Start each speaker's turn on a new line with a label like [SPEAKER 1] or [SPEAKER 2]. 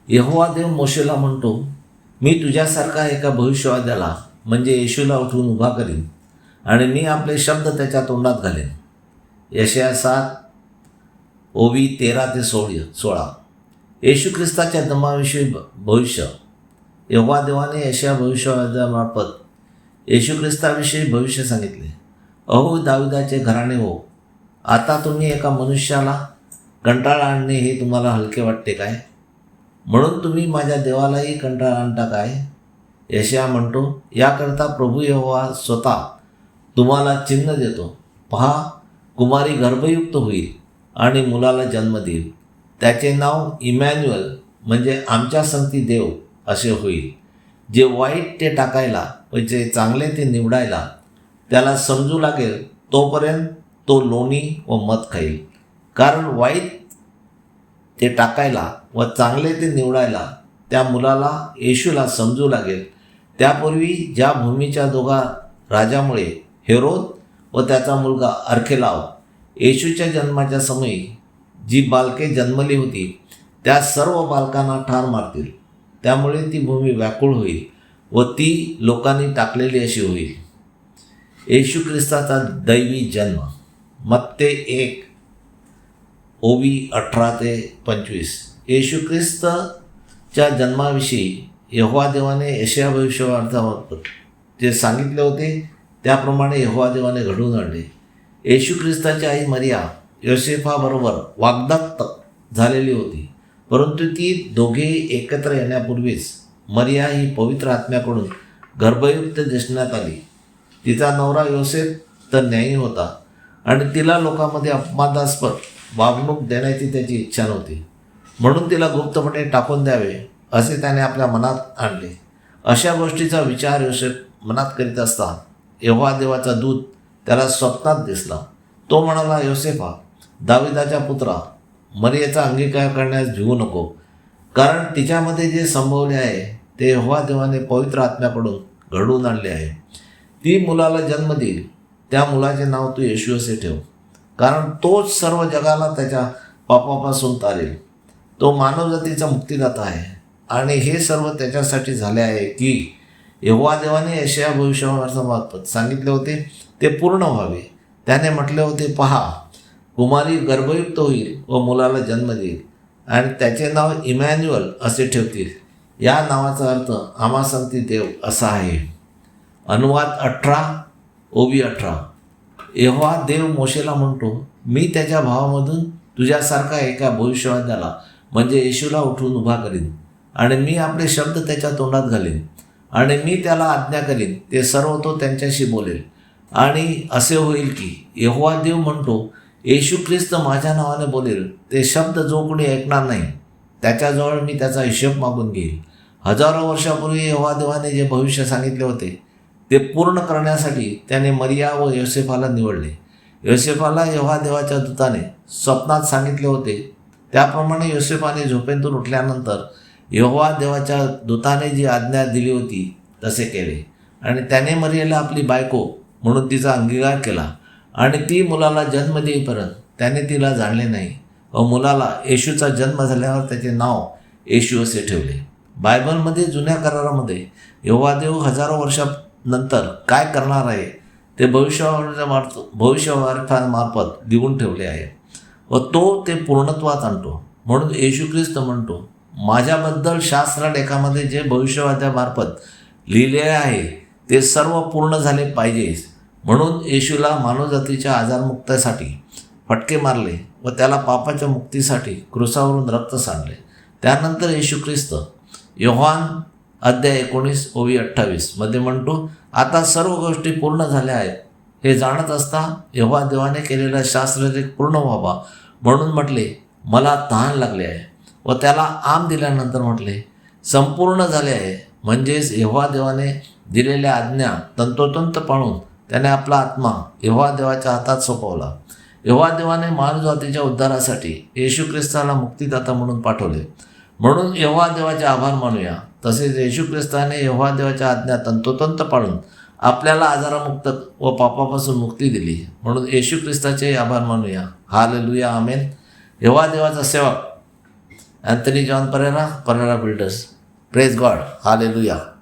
[SPEAKER 1] यहोवा देव मोशेला म्हणतो, मी तुझ्यासारखा एका भविष्यवाद्याला म्हणजे येशूला उठवून उभा करीन आणि मी आपले शब्द त्याच्या तोंडात घालेन. यशाया 7 ओवी 13-16. येशू ख्रिस्ताच्या जन्माविषयी भविष्य. यहोवा देवाने यशाया भविष्यवाद्यामार्फत येशू ख्रिस्ताविषयी भविष्य सांगितले. अहो दाविदाचे घराणे हो, आता तुम्ही एका मनुष्याला कंटाळा आणणे हे तुम्हाला हलके वाटते काय? म्हणून तुम्ही माझ्या देवालाही कंटाळा आणता काय? यशाया म्हणतो, याकरता प्रभू यहोवा स्वतः तुम्हाला चिन्ह देतो. पहा, कुमारी गर्भयुक्त होईल आणि मुलाला जन्म देईल. त्याचे नाव इमॅन्युअल म्हणजे आमच्या संगती देव असे होईल. जे वाईट ते टाकायला व जे चांगले ते निवडायला त्याला समजू लागेल तोपर्यंत तो लोणी व मध खाईल. कारण वाईट ते टाकायला व चांगले ते निवडायला त्या मुलाला येशूला समजू लागेल. त्यापूर्वी ज्या भूमीच्या दोघा राजामुळे हेरोद व त्याचा मुलगा अर्खेलाव येशूच्या जन्माच्या समयी जी बालके जन्मली होती त्या सर्व बालकांना ठार मारतील. त्यामुळे ती भूमी व्याकुळ होईल व ती लोकांनी टाकलेली अशी होईल. येशू ख्रिस्ताचा दैवी जन्म. मत्ते 1 ओवी 18-25. येशू ख्रिस्तच्या जन्माविषयी यहोवा देवाने यशाया भविष्यवाक्यामार्फत जे सांगितले होते त्याप्रमाणे यहोवा देवाने घडवून आणले. येशू ख्रिस्ताची आई मरिया योसेफाबरोबर वाग्दत्त झालेली होती, परंतु ती दोघे एकत्र येण्यापूर्वीच मरिया ही पवित्र आत्म्याकडून गर्भयुक्त दिसण्यात आली. तिचा नवरा योसेफ तर न्यायी होता आणि तिला लोकांमध्ये अपमानास्पद वागणूक देण्याची त्याची इच्छा नव्हती, म्हणून तिला गुप्तपणे टाकून द्यावे असे त्याने आपल्या मनात आणले. अशा गोष्टीचा विचार योसेफ मनात करीत असता यहोवा देवाचा दूत त्याला स्वप्नात दिसला. तो म्हणाला, योसेफा, दाविदाच्या पुत्रा, मरियेचा अंगीकार करण्यास भिवू नको, कारण तिच्यामध्ये जे संभवले आहे ते यहोवा देवाने पवित्र आत्म्याकडून घडवून आणले आहे. ती मुलाला जन्म देईल. त्या मुलाचे नाव तू येशू असे ठेव, कारण तोच सर्व जगाला त्याच्या पापापासून तारेल. तो मानवजातीचा मुक्तिदाता आहे आणि हे सर्व त्याच्यासाठी झाले आहे की यहोवा देवाने यशाया भविष्यवाक्यामार्फत सांगितले होते ते पूर्ण व्हावे. त्याने म्हटले होते, पहा, कुमारी गर्भयुक्त होईल व मुलाला जन्म देईल आणि त्याचे नाव इमॅन्युअल असे ठेवतील. या नावाचा अर्थ आम्हा संगती देव असा आहे. अनुवाद 18 ओवी 18. यहोवा देव मोशेला म्हणतो, मी त्याच्या भावामधून तुझ्यासारखा एका भविष्यवाद्याला म्हणजे येशूला उठवून उभा करीन आणि मी आपले शब्द त्याच्या तोंडात घालीन आणि मी त्याला आज्ञा करीन ते सर्व तो त्यांच्याशी बोलेल. आणि असे होईल की यहोवा देव म्हणतो, येशू ख्रिस्त माझ्या नावाने बोलेल ते शब्द जो कोणी ऐकणार नाही त्याच्याजवळ मी त्याचा हिशोब मागून घेईल. हजारो वर्षापूर्वी यहोवा देवाने जे भविष्य सांगितले होते ते पूर्ण करण्यासाठी त्याने मरिया व योसेफाला निवडले. योसेफाला यहोवा देवाच्या दूताने स्वप्नात सांगितले होते त्याप्रमाणे योसेफाने झोपेतून उठल्यानंतर यहोवा देवाच्या दूताने जी आज्ञा दिली होती तसे केले आणि त्याने मरियेला आपली बायको म्हणून तिचा अंगीकार केला आणि ती मुलाला जन्म देईपर्यंत त्याने तिला जाणले नाही व मुलाला येशूचा जन्म झाल्यावर त्याचे नाव येशू असे ठेवले. बायबलमध्ये जुन्या करारामध्ये यहोवा देव हजारो वर्षानंतर काय करणार आहे ते भविष्यवाक्यामार्फत लिहून ठेवले आहे व तो ते पूर्णत्वात आणतो. म्हणून येशू ख्रिस्त म्हणतो, माझ्याबद्दल शास्त्रलेखामध्ये जे भविष्यवाक्यामार्फत लिहिलेले आहे ते सर्व पूर्ण झाले पाहिजे. म्हणून येशूला मानवजातीच्या आजारमुक्तीसाठी फटके मारले व त्याला पापाच्या मुक्तीसाठी क्रूसावरून रक्त सांडले. त्यानंतर येशू ख्रिस्त योहान अध्याय 19 ओवी 28 मध्ये म्हणतो, आता सर्व गोष्टी पूर्ण झाल्या आहेत. हे जाणत असता यहोवा देवाने केलेला शास्त्रलेख पूर्ण व्हावा म्हणून म्हटले, मला तहान लागले आहे. व त्याला आम दिल्यानंतर म्हटले, संपूर्ण झाले आहे. म्हणजेच यहोवा देवाने दिलेल्या आज्ञा तंतोतंत पाळून त्याने आपला आत्मा यहोवा देवाच्या हातात सोपवला. यहोवा देवाने मानवजातीच्या उद्धारासाठी येशू ख्रिस्ताला मुक्तिदाता म्हणून पाठवले. म्हणून यहोवा देवाचे आभार मानूया. तसेच येशू ख्रिस्ताने यहोवा देवाच्या आज्ञा तंतोतंत पाळून आपल्याला आजारामुक्त व पापापासून मुक्ती दिली. म्हणून येशू ख्रिस्ताचे आभार मानूया. हालेलुया, आमेन. यहोवा देवाचा सेवक Anthony John Perera builders. Praise God. Hallelujah.